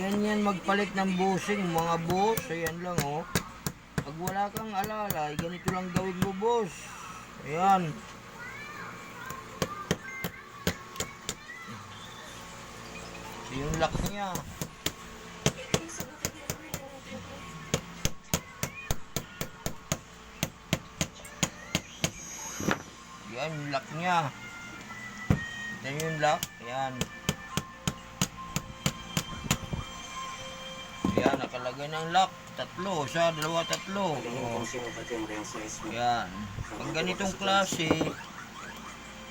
ganyan magpalit ng bushing mga boss. Ayan lang oh. Pag wala kang alalay, ganito lang gawin mo boss. Ayan. Ito yung lock niya. Yan yung lock niya. Yan yung lock. Ayan. Ayan, nakalagay ng lock. Tatlo. Siya, dalawa, tatlo. Oh. Ayan. Pag ganitong klase,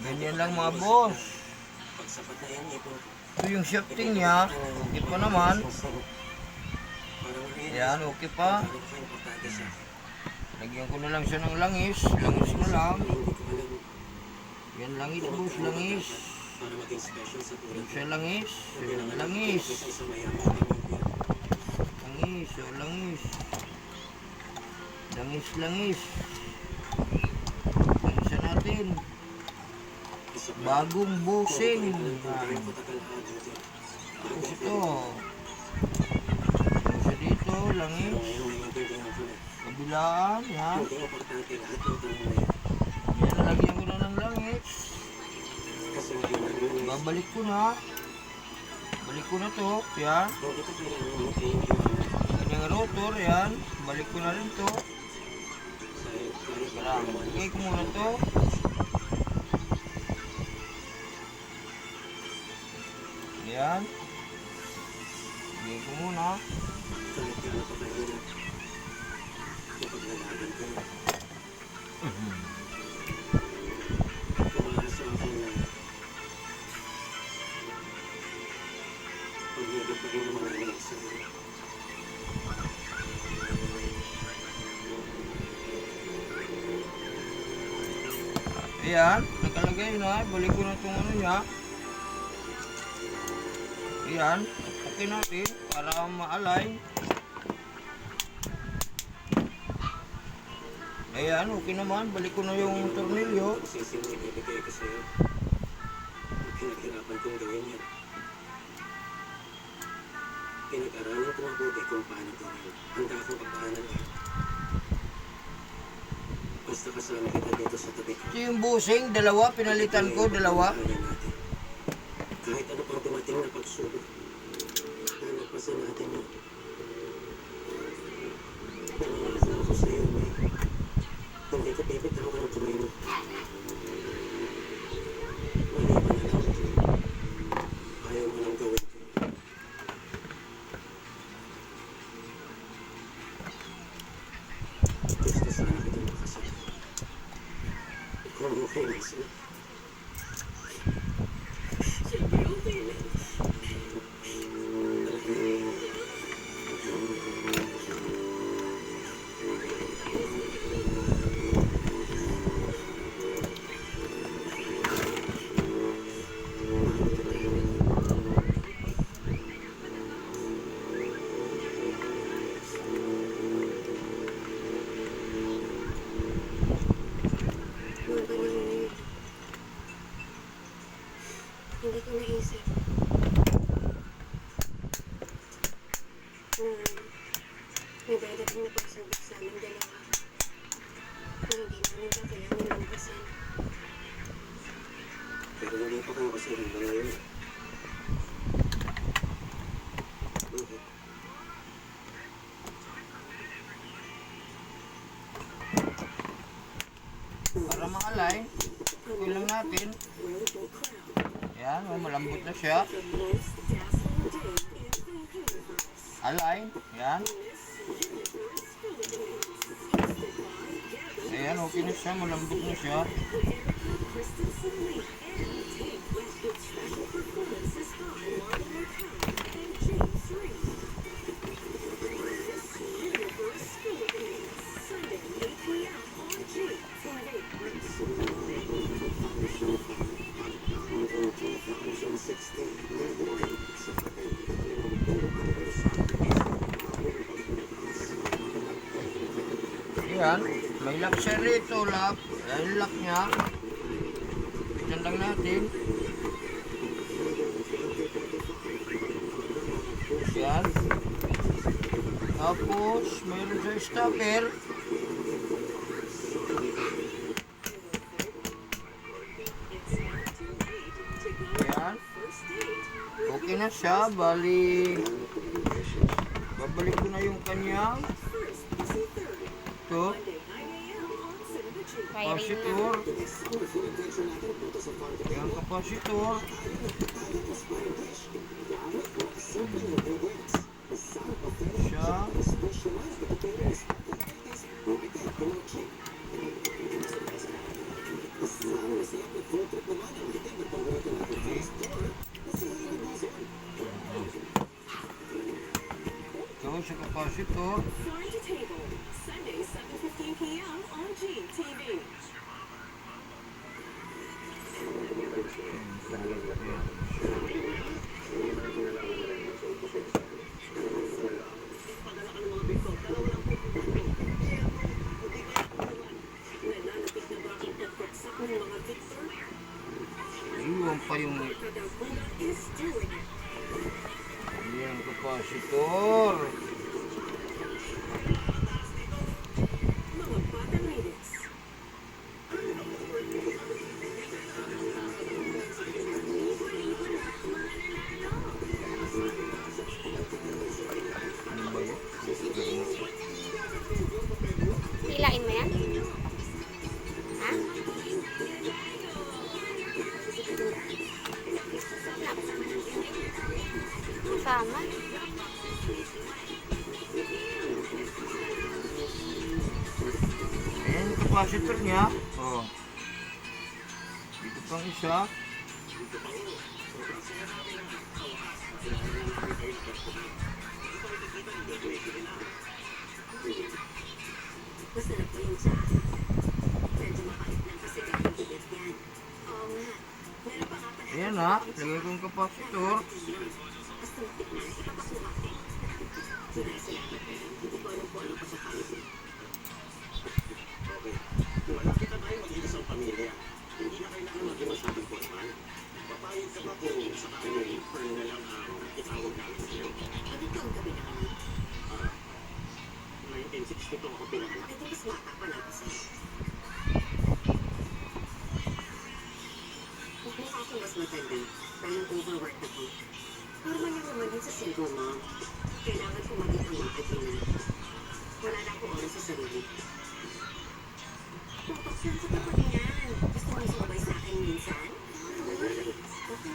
ganyan lang mga boss. Ito yung shifting niya. Okay pa naman. Ayan, okay pa. Lagyan ko na lang siya ng langis. Langis na lang. Yan, langis boss, langis. Yan siya langis. Yan, langis. Langis, o langis. Langis, langis. Langisa natin. Bagong busing. Tapos ito. Tapos dito, langis. Kabilaan, yan. Yan, nalagyan ko na ng langis. Babalik ko na. Balik ko na to, yan. Yung rotor, yan. Balik ko na rin to. Lagay ko muna to. Yan. Lagay ko muna. Ayan, nakalagay na. Balik ko na itong ano niya. Ayan, okay natin para ma-align. Ayan, okay naman. Balik ko na yung tornilyo. Pinaghirapan kong gawin yan. Pinag-aralan ko mabuti kung paano gawin. Handa akong pagpaanan lahat. Basta kasama kita dito sa tabi ko. Ito yung busing, dalawa. Pinalitan ko, dalawa. Kahit ano pang dumating na pagsubok, nalagpasan natin yun. Nangyayasa ako sa iyo, May. Hindi ko pipitawan ang kamay mo. Maliban na lang. Ayaw mo nang gawin ko. Gusto sana kitang makasal. Kung okay na sila. Hindi ko naisip. May dadating na pagsubok sa aming dalawa. Na hindi namin kakayanin lampasan. Pero hindi pa kayo kasi hanggang ngayon. Bakit? Para ma-align, okay lang natin. Ayan, oh, malambot na siya. Align, yan. Ayan, okay na siya, malambot na siya. Ayan, may lock siya rito, lock. Ayan, lock niya. Pitan lang natin. Ayan. Yan. Tapos, mayroon sa stopper. Yan. Okay na siya. Bali, babalik ko na yung kanyang ito. Wiring na. Capacitor. Yan, capacitor. Siya. Ito sa capacitor. Farm to Table, Sunday, 7:15 p.m. on GTV. Nalalapit na ba ang pagpagsak ng mga Victor? Iwan pa yung Kadaguna is doing it. yan, capacitor. Mga batang ladies. Ano ba yun? Hilain mo yan? Ha? Sama. Ayan yung capacitor niya. Oh. Dito pang isa. Masarap po yung sa medyo mapait lang kasi galing bigat yan. Oo nga. Meron pa nga pala. Ayan ha. Lagay ko yung capacitor. Basta matikman, ipapasuka ko. Salamat. Hindi ko alam kung ano pa sa kaso. Malaki na tayo mag-iisang pamilya. Hindi na kailangan maging masyadong formal. Papayag ka ba kung sakaling friend na lang ang itawag namin sa'yo? Ano ito ang gabi na kami? 1962 ako pinanganak. Ito mas bata pa na ako sa'yo. Mukha ako mas matanda dahil overwork ako. Normal lang naman din sa single mom. Kailangan ko maging ang mga ina. Wala na akong oras sa sarili. Tutok lang sa tapat niyan. Gusto mo sumabay sa akin minsan? Okay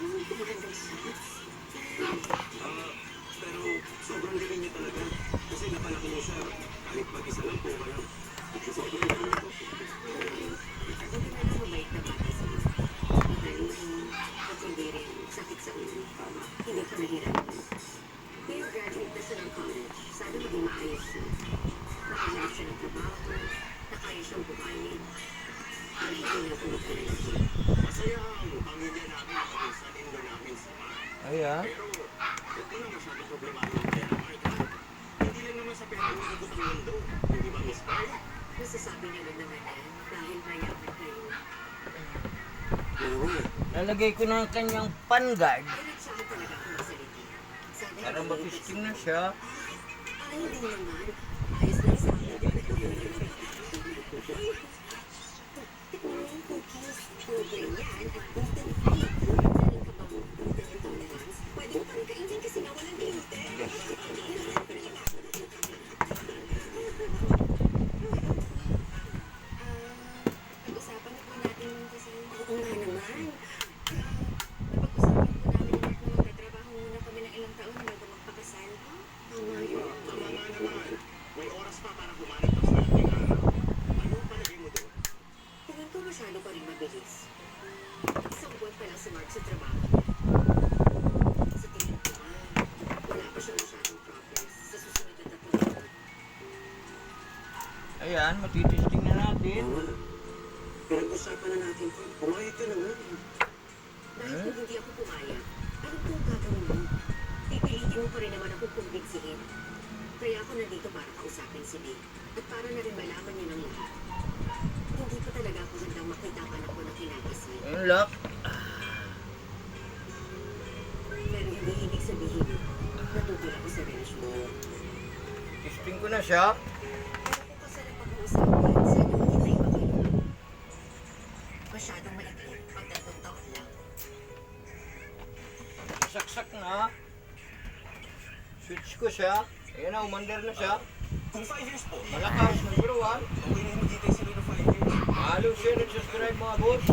lang ito magandang shots. Pero sobrang galing niya talaga. Kasi napalaki niya siya. Kahit mag-isa lang po kayo. Sobrang galing niya po. Buti na lang mabait na bata sa'yo. Magaling, at hindi rin sakit sa ulo. Hindi ka nahirapan. Ngayon graduate na siya ng college. Sana maging maayos siya. Nakahanap siya ng trabaho. Nakaya siyang buhayin. Para hindi na po magkalala siya. Masaya ang pamilya namin at ang salindo namin sa Ayan. Pero hindi na masyadong problemado ang pera, Martha. Hindi lang naman sa pera ang nagot ang mundo. Hindi ba, Miss Pai? Nasasabi niya lang naman yan dahil mayaman kayo. Oo. Lalagay ko na ang kanyang pan guard Pinagsahan talaga ako magsalita. Sana para hindi mapisting na siya. Ay, hindi naman. Ayos lang sa akin. Tikman mo yung cookies. Pobre yan at gluten free. Galing ka bang gluten intolerance? Pwede mo pang kainin kasi nga walang gluten. Pag-usapan na po natin yung kasi oo nga naman. Napag-usapan po namin na kung magtatrabaho muna kami ng ilang taon bago magpakasal. Tama yun. Tama nga naman. May oras pa para humanap ng swerteng araw. Ano ang palagay mo doon? Tingin ko masyado pa rin mabilis. Isang buwan pa lang si Mark sa trabaho. Sa tingin ko wala pa siya masyadong progress sa susunod na 3 taon. Ayan, matitesting na natin. Pinag-usapan na natin to. Pumayag ka naman. Dahil kung hindi ako pumayag, ano po ang gagawin mo? Pipilitin mo pa rin naman ako kumbinsihin. Kaya ako nandito para kausapin si Dave. At para na rin malaman niya ng lahat. Hindi pa talaga ako handang makita pa na ako na kinakasal. Ayan, lock. Pero hindi ibig sabihin natutol ako sa relasyon. siya. Pero kung kasal ang pag-uusapan, sana makita yung pag-ibig. Masyadong maikli, pag 3 taon lang. Saksak na. Switch ko siya. Ayan na, umandar na siya. Kung 5 years po, Malakas, number 1. okay na yung magiging sila ng 5 years. Mahalo siya, nag-subscribe mga boss.